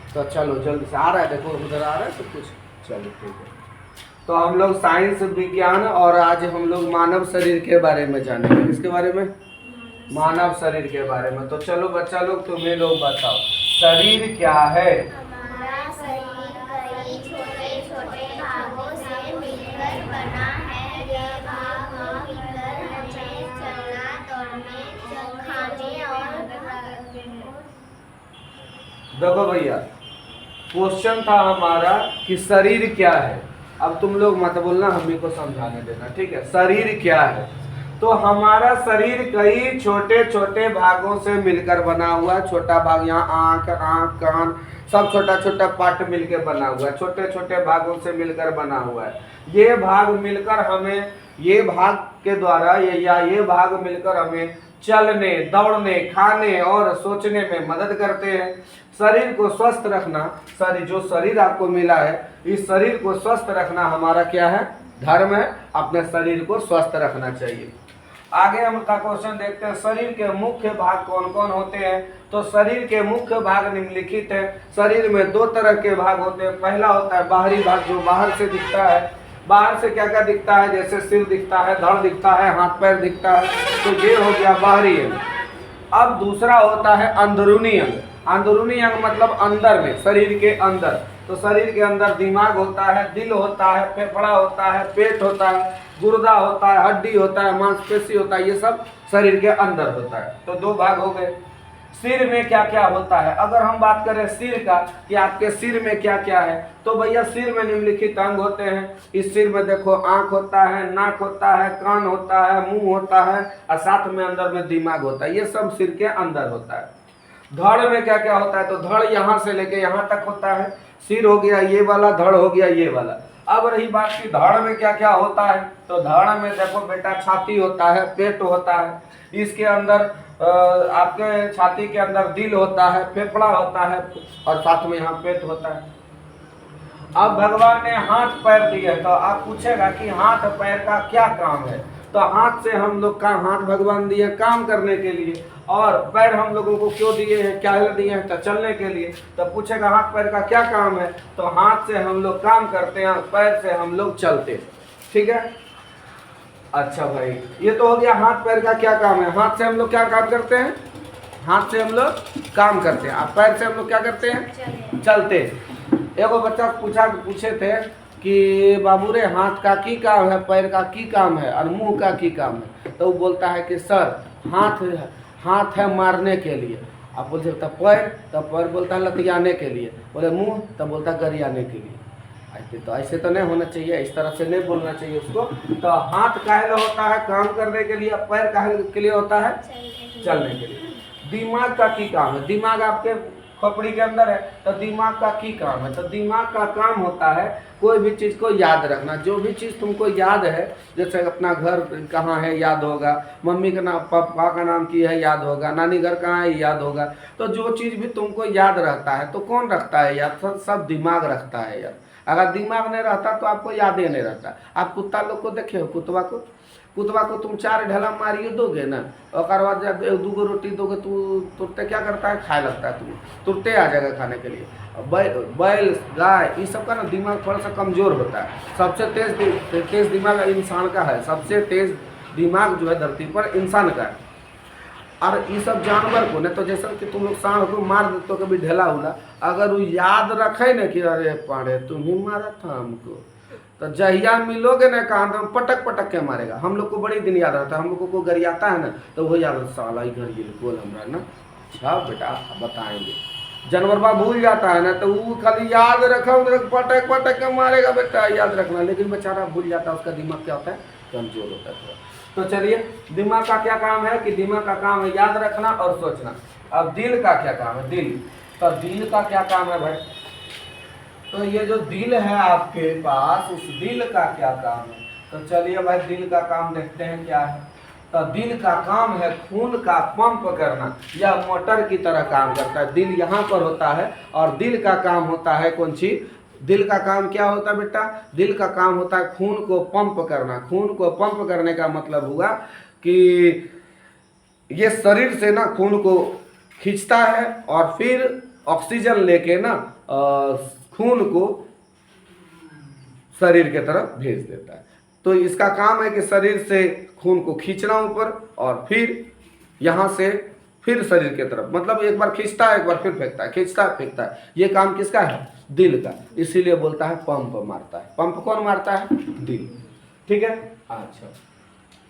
तो चलो जल्दी से आ रहा है, देखो उधर आ रहा है सब कुछ। चलो ठीक है। तो हम लोग साइंस विज्ञान और आज हम लोग मानव शरीर के बारे में जानेंगे। किसके बारे में? मानव शरीर के बारे में। तो चलो बच्चा लोग तुम्हें लोग बताओ शरीर क्या है? हमारा शरीर कई छोटे छोटे भागों से मिलकर बना है। यह भाग मिलकर हमें चलना, दौड़ने, खाने और देखो भैया, क्वेश्चन था हमारा कि शरीर क्या है। अब तुम लोग मत बोलना, हम ही को समझाने देना, ठीक है? शरीर क्या है? तो हमारा शरीर कई छोटे छोटे भागों से मिलकर बना हुआ है। छोटा भाग यहाँ आँख, कान, सब छोटा छोटा पार्ट मिलकर बना हुआ है। छोटे छोटे भागों से मिलकर बना हुआ है। ये भाग मिलकर हमें, ये भाग के द्वारा ये भाग मिलकर हमें चलने, दौड़ने, खाने और सोचने में मदद करते हैं। शरीर को स्वस्थ रखना, जो शरीर आपको मिला है, इस शरीर को स्वस्थ रखना हमारा क्या है? धर्म है। अपने शरीर को स्वस्थ रखना चाहिए। आगे हम का क्वेश्चन देखते हैं, शरीर के मुख्य भाग कौन कौन होते हैं? तो शरीर के मुख्य भाग निम्नलिखित है। शरीर में दो तरह के भाग होते हैं। पहला होता है बाहरी भाग, जो बाहर से दिखता है। बाहर से क्या क्या दिखता है? जैसे सिर दिखता है, धड़ दिखता है, हाथ पैर दिखता है, तो ये हो गया बाहरी अंग। अब दूसरा होता है अंदरूनी अंग। अंदरूनी अंग मतलब अंदर में, शरीर के अंदर। तो शरीर के अंदर दिमाग होता है, दिल होता है, फेफड़ा होता है, पेट होता है, गुर्दा होता है, हड्डी होता है, मांसपेशी होता है। ये सब शरीर के अंदर होता है। तो दो भाग हो गए। सिर में क्या क्या होता है? अगर हम बात करें सिर का कि आपके सिर में क्या क्या है, तो भैया सिर में निम्नलिखित अंग होते हैं। इस सिर में देखो आंख होता है, नाक होता है, कान होता है, मुंह होता है और साथ में अंदर में दिमाग होता है। ये सब सिर के अंदर होता है। धड़ में क्या क्या होता है? तो धड़ यहाँ से लेके यहाँ तक होता है। सिर हो गया ये वाला, धड़ हो गया ये वाला। अब रही बात की धड़ में क्या क्या होता है, तो धड़ में देखो बेटा छाती होता है, पेट होता है, इसके अंदर आपके छाती के अंदर दिल होता है, फेफड़ा होता है और साथ में यहाँ पेट होता है। अब भगवान ने हाथ पैर दिए, तो आप पूछेगा कि हाथ पैर का क्या काम है? तो हाथ से हम लोग का, हाथ भगवान दिए काम करने के लिए, और पैर हम लोगों को क्यों दिए हैं, क्या दिए हैं? तो चलने के लिए। तो पूछेगा हाथ पैर का क्या काम है? तो हाथ से हम लोग काम करते हैं, पैर से हम लोग चलते हैं। ठीक है, अच्छा भाई, ये तो हो गया हाथ पैर का क्या काम है। हाथ से हम लोग क्या काम करते हैं? हाथ से हम लोग काम करते हैं। और पैर से हम लोग क्या करते हैं? चलते हैं। एगो बच्चा पूछे थे कि बाबू रे हाथ का की काम है, पैर का की काम है और मुंह का की काम है? तो वो बोलता है कि सर हाथ है मारने के लिए। आप बोलते तब पैर, तब पैर बोलता है लतियाने के लिए। बोले मुंह, तब बोलता है गरियाने के लिए। तो ऐसे तो नहीं होना चाहिए, इस तरह से नहीं बोलना चाहिए उसको। तो हाथ काहे लिए होता है? काम करने के लिए। पैर काहे के लिए होता है? चलने के लिए। दिमाग का की काम है? दिमाग आपके खोपड़ी के अंदर है, तो दिमाग का की काम है? तो दिमाग का काम होता है कोई भी चीज़ को याद रखना। जो भी चीज़ तुमको याद है, जैसे अपना घर कहाँ है याद होगा, मम्मी का नाम, पापा का नाम की है याद होगा, नानी घर कहाँ है याद होगा। तो जो चीज़ भी तुमको याद रहता है, तो कौन रखता है याद? सब दिमाग रखता है याद। अगर दिमाग नहीं रहता तो आपको याद ही नहीं रहता। आप कुत्ता लोग को देखे हो, कुतवा को तुम 4 ढेला मारिए दोगे ना, और बाद जब 2 रोटी दोगे तो तुरते क्या करता है? खाए लगता है। तुम तुरते आ जाएगा खाने के लिए। बैल, गाय, ये सब का ना दिमाग थोड़ा सा कमज़ोर होता है। सबसे तेज दिमाग इंसान का है। सबसे तेज दिमाग जो है धरती पर इंसान का है। और ये सब जानवर को नहीं, तो जैसा कि तुम लोग सांड को मार दे तो कभी ढेला उला, अगर वो याद रखे ना कि अरे पाड़े तुम ही मारा था हमको, तो जहिया मिलोगे ना कहाँ तो पटक पटक के मारेगा। हम लोग को बड़ी दिन याद रहता है। हम लोग को गरियाता है ना, तो वो याद साला ही घर बोल हमारा ना। अच्छा बेटा बताएंगे। जानवरवा भूल जाता है ना, तो वो खाली याद रखा, पटक पटक के मारेगा बेटा, याद रखना। लेकिन बेचारा भूल जाता है, उसका दिमाग क्या होता है? कमजोर होता है। तो चलिए, दिमाग का क्या काम है? कि दिमाग का काम है याद रखना और सोचना। अब दिल का क्या काम है? दिल, तो दिल का क्या काम है भाई? तो ये जो दिल है आपके पास, उस दिल का क्या काम है? तो चलिए भाई, दिल का काम देखते हैं क्या है। तो दिल का काम है खून का पंप करना। यह मोटर की तरह काम करता है। दिल यहाँ पर होता है और दिल का काम होता है कौन सी? दिल का काम क्या होता है बेटा? दिल का काम होता है खून को पंप करना। खून को पंप करने का मतलब हुआ कि ये शरीर से ना खून को खींचता है और फिर ऑक्सीजन लेके ना खून को शरीर के तरफ भेज देता है। तो इसका काम है कि शरीर से खून को खींचना ऊपर और फिर यहाँ से फिर शरीर के तरफ, मतलब एक बार खींचता है एक बार फिर फेंकता है, खींचता है फेंकता है। ये काम किसका है? दिल का। इसीलिए बोलता है पंप मारता है। पंप कौन मारता है? दिल। ठीक है। अच्छा,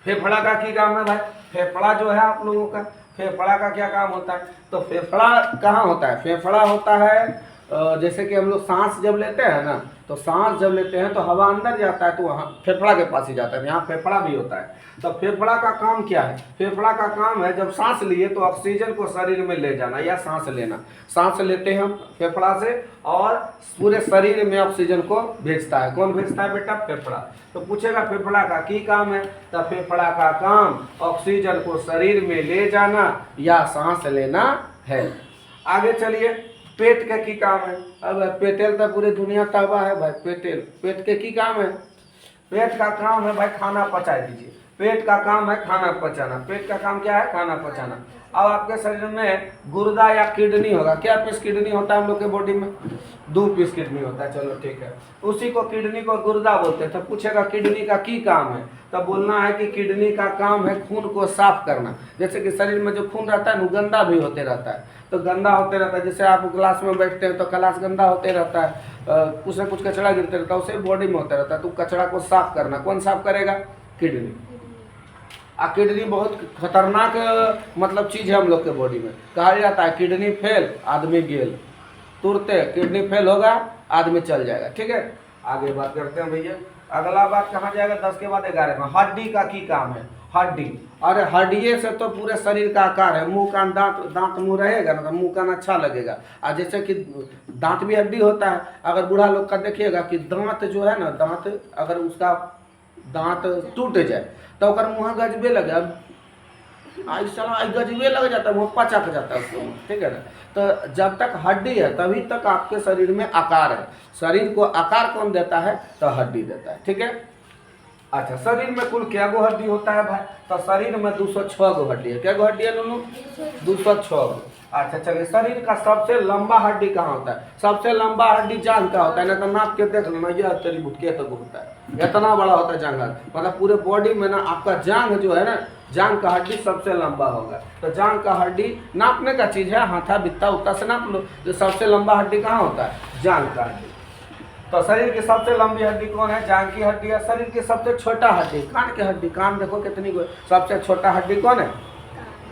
फेफड़ा का क्या काम है भाई? फेफड़ा जो है आप लोगों का, फेफड़ा का क्या काम होता है? तो फेफड़ा कहाँ होता है? फेफड़ा होता है जैसे कि हम लोग सांस जब लेते हैं ना, तो सांस जब लेते हैं तो हवा अंदर जाता है तो वहाँ फेफड़ा के पास ही जाता है, यहाँ फेफड़ा भी होता है। तो फेफड़ा का काम क्या है? फेफड़ा का काम है जब सांस लिए तो ऑक्सीजन को शरीर में ले जाना या सांस लेना। सांस लेते हैं हम फेफड़ा से और पूरे शरीर में ऑक्सीजन को भेजता है। कौन भेजता है बेटा? फेफड़ा। तो पूछेगा फेफड़ा का की काम है? तो फेफड़ा का काम ऑक्सीजन को शरीर में ले जाना या सांस लेना है। आगे चलिए, पेट के की काम है? अब पेटेल तो पूरी दुनिया तबाह है भाई। पेट के की काम है? पेट का काम है भाई खाना पचा दीजिए। पेट का काम है खाना पचाना। पेट का काम क्या है? खाना पचाना। अब आपके शरीर में गुर्दा या किडनी होगा। क्या पीस किडनी होता है हम लोग के बॉडी में? 2 पीस किडनी होता है। चलो ठीक है, उसी को किडनी को गुर्दा बोलते हैं। तो पूछेगा किडनी का की काम है? तब बोलना है कि किडनी का काम है खून को साफ करना। जैसे कि शरीर में जो खून रहता है ना गंदा भी होते रहता है, तो गंदा होते रहता है। जैसे आप क्लास में बैठते हैं तो क्लास गंदा होते रहता है, कुछ ना कुछ कचरा गिरते रहता है, उसे बॉडी में होता रहता है। तो कचरा को साफ करना कौन साफ करेगा? किडनी। किडनी बहुत खतरनाक मतलब चीज है हम लोग के बॉडी में। कहा जाता है किडनी फेल आदमी गेल, तुरते किडनी फेल होगा आदमी चल जाएगा। ठीक है, आगे बात करते हैं भैया। अगला बात कहाँ जाएगा? 10 के बाद 11 में हड्डी का की काम है? हड्डी। अरे हड्डिये से तो पूरे शरीर का आकार है। मुंह कान दांत मुंह रहेगा ना तो मुंह कान अच्छा लगेगा। और जैसे कि दांत भी हड्डी होता है। अगर बूढ़ा लोग का देखिएगा कि दांत जो है ना, दांत अगर उसका दांत टूट जाए तो अगर मुँह गजबे लगे, गजबे लग जाता है, मुँह पचक जाता है उसको। ठीक है ना। तो जब तक हड्डी है तभी तक आपके शरीर में आकार है। शरीर को आकार कौन देता है? तो हड्डी देता है। ठीक है। अच्छा, शरीर में कुल क्या गो हड्डी होता है भाई? तो शरीर में 206 गो हड्डी है। क्या गो हड्डी है नूनू? 206 गो। अच्छा चलिए, शरीर का सबसे लंबा हड्डी कहाँ होता है? सबसे लंबा हड्डी जांघ का होता है। ना तो नाप के देख लेना, यह तेरी बुटके तक होता है, इतना बड़ा होता है जांघ। मतलब पूरे बॉडी में ना आपका जांघ जो है ना, जांघ का हड्डी सबसे लंबा होगा। तो जांघ का हड्डी नापने का चीज है, हाथा बित्ता उत्ता से नाप लो। जो सबसे लंबा हड्डी कहाँ होता है? जांघ का हड्डी। तो शरीर की सबसे लंबी हड्डी कौन है? जांघ की हड्डी है। शरीर की सबसे छोटा हड्डी कान की हड्डी। कान देखो कितनी सबसे छोटा हड्डी कौन है?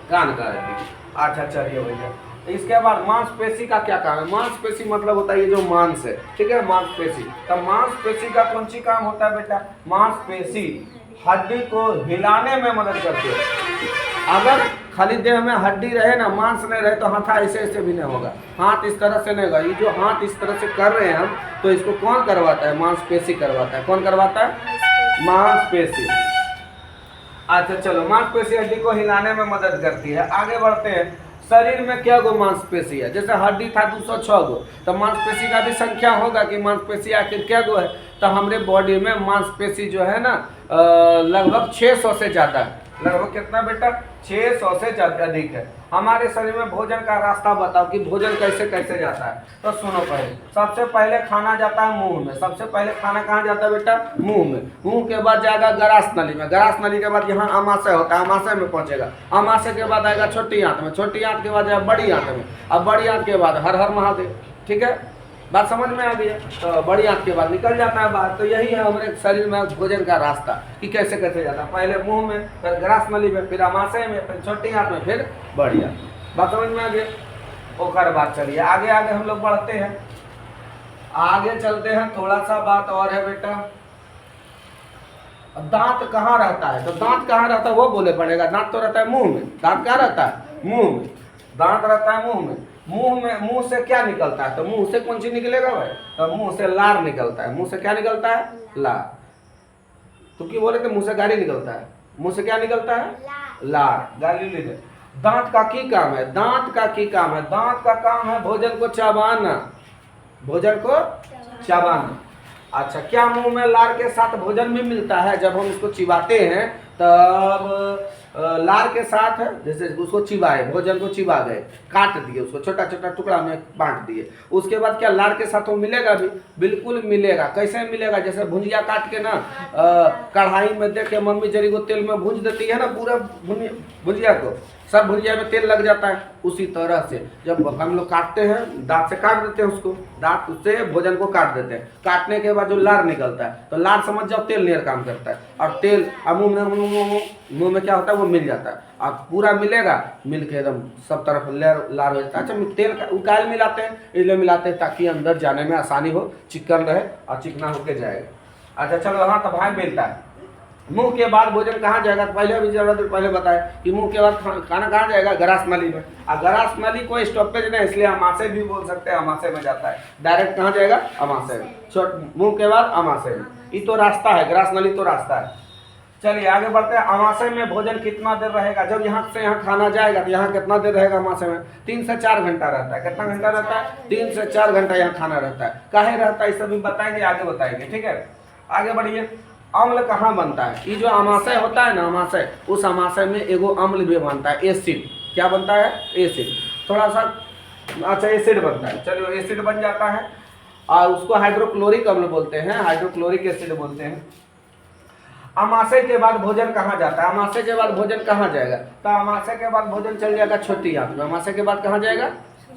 कान का हड्डी। अच्छा चलिए भैया, इसके बाद मांसपेशी का क्या काम है? मांसपेशी मतलब होता है ये जो मांस है। ठीक है, मांसपेशी। तो मांसपेशी का कौन सी काम होता है बेटा? मांसपेशी हड्डी को हिलाने में मदद करती है। अगर खाली देह में हड्डी रहे ना, मांस नहीं रहे तो हाथ ऐसे ऐसे भी नहीं होगा, हाथ इस तरह से नहीं होगा। ये जो हाथ इस तरह से कर रहे हैं हम, तो इसको कौन करवाता है? मांसपेशी करवाता है। कौन करवाता है? मांसपेशी। अच्छा चलो, मांसपेशी हड्डी को हिलाने में मदद करती है। आगे बढ़ते हैं। शरीर में क्या गो मांसपेशी है? जैसे हड्डी था 206 गो, तो मांसपेशी का भी संख्या होगा कि मांसपेशी आखिर क्या गो है? तो हमारे बॉडी में मांसपेशी जो है ना लगभग 600 से ज़्यादा है। लगभग कितना बेटा? 600 से अधिक है। हमारे शरीर में भोजन का रास्ता बताओ कि भोजन कैसे कैसे जाता है? तो सुनो, पहले सबसे पहले खाना जाता है मुंह में। सबसे पहले खाना कहाँ जाता है बेटा? मुंह में। मुंह के बाद जाएगा गरास नली में। गरास नली के बाद यहाँ आमाशय होता है, आमाशय में पहुँचेगा। आमाशय के बाद आएगा छोटी आंत में। छोटी आंत के बाद जाएगा बड़ी आंत में। अब बड़ी आंत के बाद हर हर महादेव। ठीक है, बात समझ में आ गई है? तो बड़ी आंत के बाद निकल जाता है बाहर। तो यही है हमारे शरीर में भोजन का रास्ता कि कैसे कैसे जाता है। पहले मुंह में, फिर ग्रास नली में, फिर आमाशय में, फिर छोटी आंत में, फिर बड़ी आंत। बात समझ में आ गई? ओकर बात चलिए आगे आगे हम लोग बढ़ते हैं। आगे चलते हैं, थोड़ा सा बात और है बेटा। दांत कहाँ रहता है? तो दांत कहाँ रहता है वो बोले पड़ेगा। दांत तो रहता है मुंह में। दांत कहाँ रहता है? मुंह में। दांत रहता है मुंह में। मुंह से क्या निकलता है? तो मुंह से कौन सी निकलेगा भाई? तो मुंह से लार निकलता है। मुंह से क्या निकलता है? लार। तो क्यों बोले थे मुंह से गाली निकलता है? मुंह से क्या निकलता है? लार। गाली ले। दांत का की काम है? दांत का की काम है? दांत का काम है भोजन को चबाना। भोजन को चबाना। अच्छा, क्या मुंह में लार के साथ भोजन भी मिलता है? जब हम इसको चिबाते हैं तब लार के साथ है, जैसे उसको चिबाए, भोजन को चिबा गए, काट दिए, उसको छोटा छोटा टुकड़ा में बांट दिए, उसके बाद क्या लार के साथ वो मिलेगा भी? बिल्कुल मिलेगा। कैसे मिलेगा? जैसे भुंजिया काट के ना कढ़ाई में दे के मम्मी जरी को तेल में भूंज देती है ना, पूरा भुंजिया को, सब भुजिया में तेल लग जाता है। उसी तरह से जब हम लोग काटते हैं, दांत से काट देते हैं उसको, दांत से भोजन को काट देते हैं, काटने के बाद जो लार निकलता है, तो लार समझ जाओ तेल नियर काम करता है, और तेल मुंह में क्या होता है वो मिल जाता है, और पूरा मिलेगा, मिल के एकदम सब तरफ लार हो जाता है। अच्छा, तेल उकाल मिलाते हैं, इसलिए मिलाते हैं ताकि अंदर जाने में आसानी हो, चिकन रहे और चिकना होके जाएगा। अच्छा चलो, हाँ तो भाई मिलता है। मुंह के बाद भोजन कहाँ जाएगा? पहले भी जरूरत पहले बताए कि मुंह के बाद खाना कहाँ जाएगा? ग्रास नली में। और ग्रास नली कोई स्टॉपेज नहीं, इसलिए अमाशय भी बोल सकते हैं, अमाशय में जाता है डायरेक्ट। कहाँ जाएगा? अमाशय में। मुंह के बाद अमाशय में, ये तो रास्ता है, ग्रास नली तो रास्ता है। चलिए आगे बढ़ते हैं। अमाशय में भोजन कितना देर रहेगा? जब यहाँ से यहाँ खाना जाएगा तो यहाँ कितना देर रहेगा अमाशय में? 3 से 4 घंटा रहता है। कितना घंटा रहता है? 3 से 4 घंटा यहाँ खाना रहता है। काहे रहता है, इस सभी बताएंगे, आगे बताएंगे, ठीक है। आगे बढ़िए। अम्ल कहाँ बनता है? ये जो अमाशय होता है ना, अमाशय, उस अमाशय में एगो अम्ल भी बनता है, एसिड। क्या बनता है? एसिड। थोड़ा सा अच्छा एसिड बनता है, चलिए एसिड बन जाता है, और उसको हाइड्रोक्लोरिक अम्ल बोलते हैं, हाइड्रोक्लोरिक एसिड बोलते हैं। अमाशय के बाद भोजन कहाँ जाता है? अमाशय के बाद भोजन कहाँ जाएगा? तो अमाशय के बाद भोजन चल जाएगा छोटी आंत में। अमाशय के बाद कहाँ जाएगा?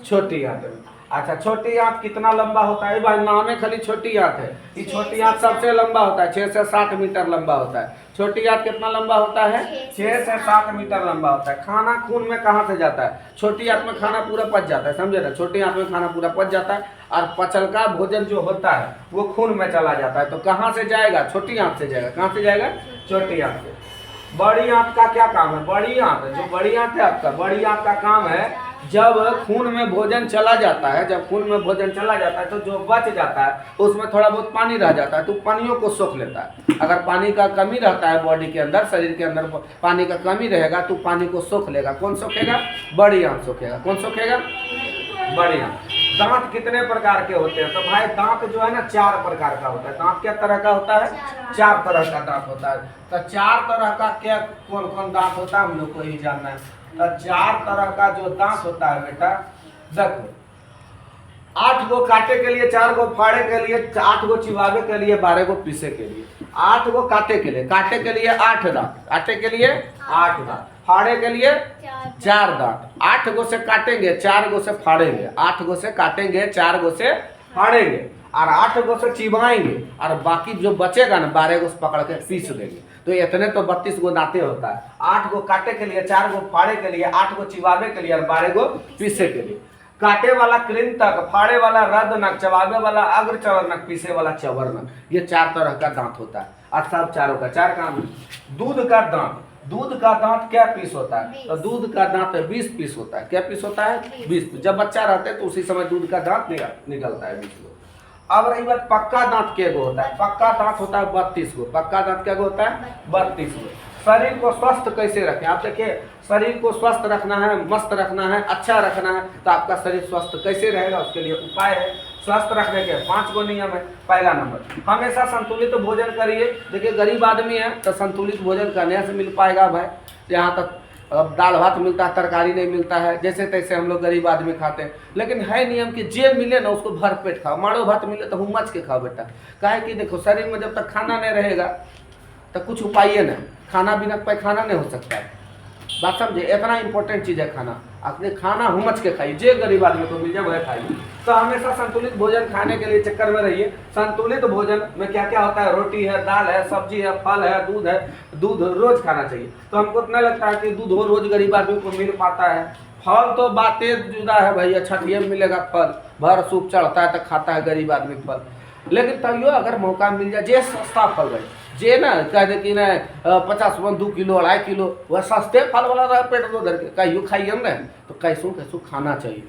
छोटी आंत में। अच्छा, छोटी आंत कितना लंबा होता है? भाई नाम है खाली छोटी आंत है, ये छोटी आंत सबसे लंबा होता है, 6 से 7 मीटर लंबा होता है। छोटी आंत कितना लंबा होता है? 6 से 7 मीटर लंबा होता है। खाना खून में कहाँ से जाता है? छोटी आंत में खाना पूरा पच जाता है, समझे ना? छोटी आंत में खाना पूरा पच जाता है, और पचलका भोजन जो होता है वो खून में चला जाता है। तो कहाँ से जाएगा? छोटी आंत से जाएगा। कहाँ से जाएगा? छोटी आंत से। बड़ी आंत का क्या काम है? बड़ी आंत, जो बड़ी आंत है आपका, बड़ी आंत का काम है जब खून में भोजन चला जाता है, जब खून में भोजन चला जाता है तो जो बच जाता है उसमें थोड़ा बहुत पानी रह जाता है, तो पानियों को सोख लेता है। अगर पानी का कमी रहता है बॉडी के अंदर, शरीर के अंदर पानी का कमी रहेगा तो पानी को सोख लेगा। कौन सोखेगा? बड़ी आंत सोखेगा। कौन सोखेगा? बड़ी आंत। दांत कितने प्रकार के होते हैं? तो भाई दांत जो है ना 4 प्रकार का होता है। दांत क्या तरह का होता है? 4 तरह का दांत होता है। तो 4 तरह का क्या कौन कौन दांत होता है हम लोग को ही जानना है। तो 4 तरह का जो दांत होता है बेटा, देखो 8 गो काटे के लिए, 4 गो फाड़े के लिए, 8 गो चिबावे के लिए, 12 गो पीसे के लिए। 8 गो काटे के लिए 8 दांत, काटे के लिए 8 दांत, फाड़े के लिए 4 दांत। 8 गो से काटेंगे, 4 गो से फाड़ेंगे, 8 गो से काटेंगे, 4 गो से फाड़ेंगे, और 8 गो से चिबाएंगे, और बाकी जो बचेगा ना 12 गो से पकड़ के पीस देंगे। तो इतने तो 32 गो दांतें होता है। 8 गो काटे के लिए, 4 गो फाड़े के लिए, 8 गो चिबावे के लिए, और 12 गो पीसे के लिए। काटे वाला कृंतक, फाड़े वाला रदनक, चबावे वाला अग्रचवर्णक, पीसे वाला चवर्णक, ये 4 तरह का दांत होता है। और सब चारों का 4 काम है। दूध का दांत, दूध का दांत क्या पीस होता है? तो दूध का दांत 20 पीस होता है। क्या पीस होता है? 20 पीस। जब बच्चा रहता है तो उसी समय दूध का दांत निकलता है 20 गो। अब रही बात पक्का दांत क्या गो होता है? पक्का दांत होता है 32 गो। पक्का दांत क्या गो होता है? 32 गो। शरीर को स्वस्थ कैसे रखें? आप देखिए, शरीर को स्वस्थ रखना है, मस्त रखना है, अच्छा रखना है, तो आपका शरीर स्वस्थ कैसे रहेगा? उसके लिए उपाय है। स्वस्थ रखने के 5 गो नियम है। पहला नंबर, हमेशा संतुलित भोजन करिए। देखिए गरीब आदमी है तो संतुलित भोजन करने से मिल पाएगा भाई। यहाँ तक दाल भात मिलता है, तरकारी नहीं मिलता है, जैसे तैसे हम लोग गरीब आदमी खाते हैं। लेकिन है नियम कि जे मिले ना उसको भर पेट खाओ। माड़ो भात मिले तो हुम्मच के खाओ बेटा। काहे कि देखो शरीर में जब तक खाना नहीं रहेगा तो कुछ उपाय नहीं, खाना बिना पैखाना नहीं हो सकता है। बात समझे? इतना इंपॉर्टेंट चीज़ है खाना। अपने खाना हुमच के खाइए, जे गरीब आदमी को मिल जाए वह खाइए। तो हमेशा संतुलित भोजन खाने के लिए चक्कर में रहिए। संतुलित भोजन में क्या क्या होता है? रोटी है, दाल है, सब्जी है, फल है, दूध है। दूध रोज खाना चाहिए। तो हमको इतना लगता है कि दूध रोज गरीब आदमी को मिल पाता है। फल तो बातें जुदा है भैया, छठिया में मिलेगा फल, भर सूप चढ़ता है तो खाता है गरीब आदमी फल। लेकिन तैयो अगर मौका मिल जाए, जे सस्ता फल रहे, जे ना कह दे कि नहीं 50 रुपये 2 किलो 2.5 किलो, वह सस्ते फल वाला रहा पेट दो धर के कहियो खाइए ना, तो कैसो कैसो खाना चाहिए।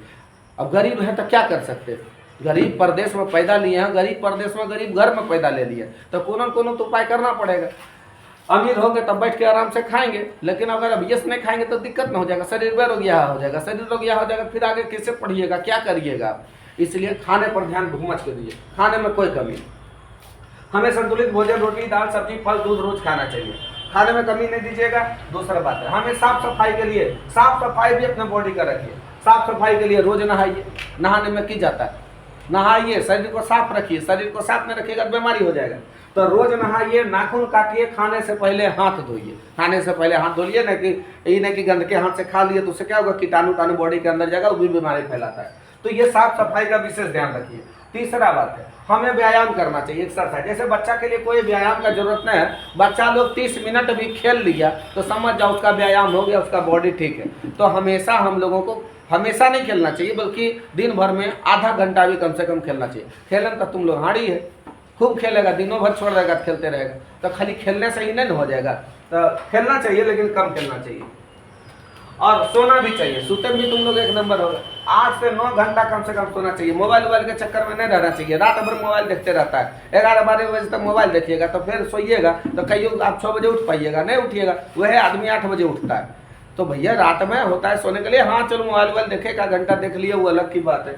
अब गरीब है तो क्या कर सकते? गरीब प्रदेश में पैदा लिए हैं, गरीब प्रदेश में गरीब घर में पैदा ले लिए, तो कोनो तो उपाय करना पड़ेगा। अमीर हो गए तब बैठ के आराम से खाएंगे, लेकिन अगर अब यस नहीं खाएंगे तो दिक्कत न हो जाएगा, शरीर बेरोगिया हो जाएगा। शरीर रोगिया हो जाएगा फिर आगे कैसे पढ़िएगा, क्या करिएगा? इसलिए खाने पर ध्यान घूमच के दीजिए, खाने में कोई कमी नहीं। हमें संतुलित भोजन, रोटी, दाल, सब्जी, फल, दूध रोज खाना चाहिए। खाने में कमी नहीं दीजिएगा। दूसरा बात है, हमें साफ सफाई के लिए, साफ सफाई भी अपने बॉडी का रखिए। साफ सफाई के लिए रोज नहाइए, नहाने में की जाता है, नहाइए, शरीर को साफ रखिए। शरीर को साफ में रखिएगा तो बीमारी हो जाएगा। तो रोज नहाइए, नाखून काटिए, खाने से पहले हाथ धोइए। खाने से पहले हाथ धोइए, ना कि ये नहीं कि गंदके हाथ से खा लिए तो उससे क्या होगा, कीटाणु टाणु बॉडी के अंदर जाएगा, वो भी बीमारी फैलाता है। तो ये साफ सफाई का विशेष ध्यान रखिए। तीसरा बात है, हमें व्यायाम करना चाहिए, एक्सरसाइज। जैसे बच्चा के लिए कोई व्यायाम का जरूरत नहीं है, बच्चा लोग 30 मिनट भी खेल लिया तो समझ जाओ उसका व्यायाम हो गया, उसका बॉडी ठीक है। तो हमेशा हम लोगों को हमेशा नहीं खेलना चाहिए, बल्कि दिन भर में आधा घंटा भी कम से कम खेलना चाहिए। खेलन तो तुम लोग हाड़ी है, खूब खेलेगा, दिनों भर छोड़ देगा, खेलते रहेगा, तो खाली खेलने से ही नहीं हो जाएगा। तो खेलना चाहिए लेकिन कम खेलना चाहिए, और सोना भी चाहिए। सोते भी तुम लोग एक नंबर होगा। 8 से 9 घंटा कम से कम सोना चाहिए। मोबाइल के चक्कर में नहीं रहना चाहिए। रात भर मोबाइल देखते रहता है, 11-12 बजे तक मोबाइल देखिएगा, तो फिर सोइएगा तो कहियो आप 6 बजे उठ पाइएगा, नहीं उठिएगा। वह आदमी 8 बजे उठता है। तो भैया रात में होता है सोने के लिए, हाँ चलो मोबाइल देखे, 1 घंटा देख लिए, वो अलग की बात है।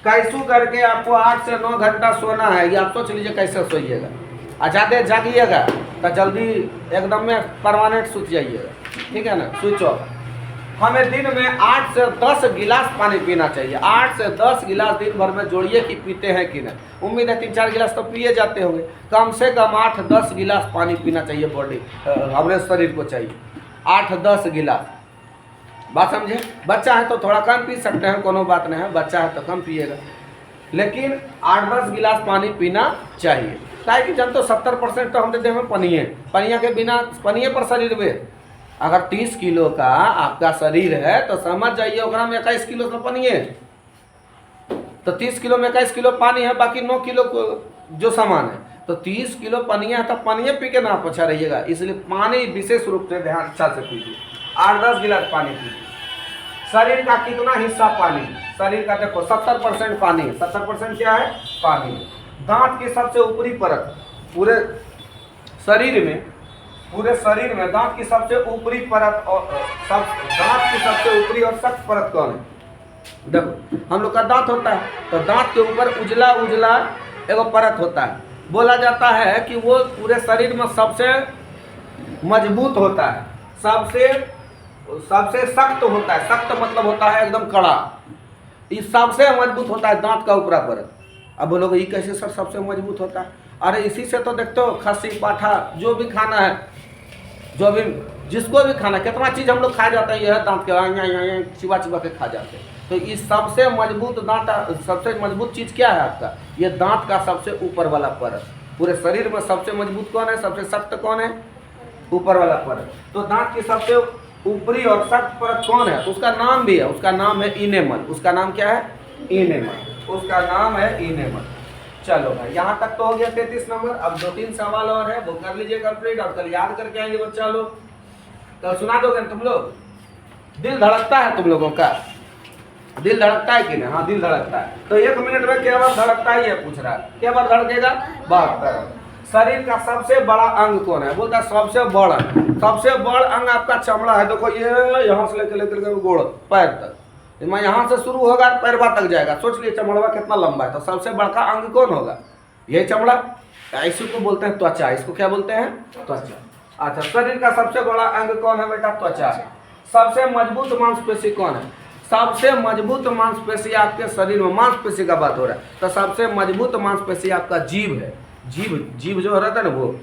कैसू करके आपको 8 से 9 घंटा सोना है, ये आप सोच लीजिए कैसे सोइएगा। ज़्यादा जागिएगा तो जल्दी एकदम में परमानेंट सूत जाइएगा, ठीक है ना, स्विच ऑफ। हमें दिन में 8 से 10 गिलास पानी पीना चाहिए। 8 से 10 गिलास दिन भर में जोड़िए कि पीते हैं कि नहीं। उम्मीद है 3-4 गिलास तो पिए जाते होंगे। कम से कम 8-10 गिलास पानी पीना चाहिए, बॉडी हमारे शरीर को चाहिए 8-10 गिलास। बात समझे। बच्चा है तो थोड़ा कम पी सकते हैं, कोनो बात नहीं है, बच्चा है तो कम पिएगा, लेकिन 8-10 गिलास पानी पीना चाहिए। काहे कि जब तो 70% तो हमारे देह में पनिए, पनिया के बिना पनिए पर शरीर में। अगर 30 किलो का आपका शरीर है तो समझ जाइए ओकरा में 21 किलो तो पानी है। तो 30 किलो में 21 किलो पानी है, बाकी 9 किलो जो सामान है। तो 30 किलो पानी है, तो पानी पी के ना पछा रहिएगा। इसलिए पानी विशेष रूप से ध्यान अच्छा से पीजिए। 8-10 गिलास पानी पीजिए। शरीर का कितना हिस्सा पानी, शरीर का देखो 70% पानी है। 70% क्या है, पानी है। दांत की सबसे ऊपरी परत पूरे शरीर में दांत की सबसे ऊपरी परत और दांत की सबसे ऊपरी और सख्त परत कौन है। देखो हम लोग का दांत होता है, तो दांत के ऊपर उजला एगो परत होता है। बोला जाता है कि वो पूरे शरीर में सबसे मजबूत होता है, सबसे सख्त होता है। सख्त मतलब होता है एकदम कड़ा। इस सबसे मजबूत होता है दांत का ऊपरा परत। अब बोलोगे ये कैसे सर सबसे मजबूत होता है? अरे इसी से तो देखते हो खस्सी पाठा जो भी खाना है, जो भी जिसको भी खाना, कितना चीज़ हम लोग खा जाते हैं, यह दांत के चिबा के खा जाते हैं। तो इस सबसे मजबूत दांत, सबसे मजबूत चीज़ क्या है आपका, ये दांत का सबसे ऊपर वाला परत। पूरे शरीर में सबसे मजबूत कौन है, सबसे सख्त कौन है, ऊपर वाला परत। तो दांत की सबसे ऊपरी और सख्त परत कौन है, उसका नाम भी है, उसका नाम है इनेमल। उसका नाम क्या है, इनेमल। उसका नाम है इनेमल। चलो भाई यहाँ तक तो हो गया 33 नंबर। अब 2-3 सवाल और है, वो कर लीजिए कंप्लीट, और कल याद करके आएंगे बच्चा लोग। कल सुना दोगे तुम लोग? दिल धड़कता है तुम लोगों का, दिल धड़कता है कि नहीं? हाँ दिल धड़कता है। तो 1 मिनट में क्या बार धड़कता है ये पूछ रहा है, क्या बार धड़केगा? 72। शरीर का सबसे बड़ा अंग कौन है? बोलता है सबसे बड़ा अंग। सबसे बड़ा अंग आपका चमड़ा है। देखो ये यहाँ से लेकर गोड़ पैर तक, मैं यहाँ से शुरू होगा पैरवा तक जाएगा। सोच लिए चमड़वा कितना लंबा है। तो सबसे बड़का अंग कौन होगा? ये चमड़ा। इसी को बोलते हैं त्वचा। इसको क्या बोलते हैं? त्वचा। अच्छा, शरीर का सबसे बड़ा अंग कौन है बेटा? त्वचा। सबसे मजबूत मांसपेशी कौन है? सबसे मजबूत मांसपेशी आपके शरीर में, मांसपेशी का बात हो रहा है, तो सबसे मजबूत मांसपेशी आपका जीभ है। जीभ जो रहता है ना, वो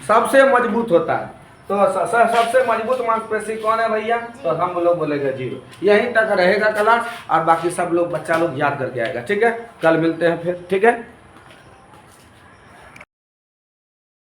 सबसे मजबूत होता है। तो सबसे मजबूत मांसपेशी कौन है भैया? तो हम लोग बोलेंगे जीभ। यहीं तक रहेगा क्लास, और बाकी सब लोग बच्चा लोग याद करके आएगा। ठीक है, कल मिलते हैं फिर। ठीक है।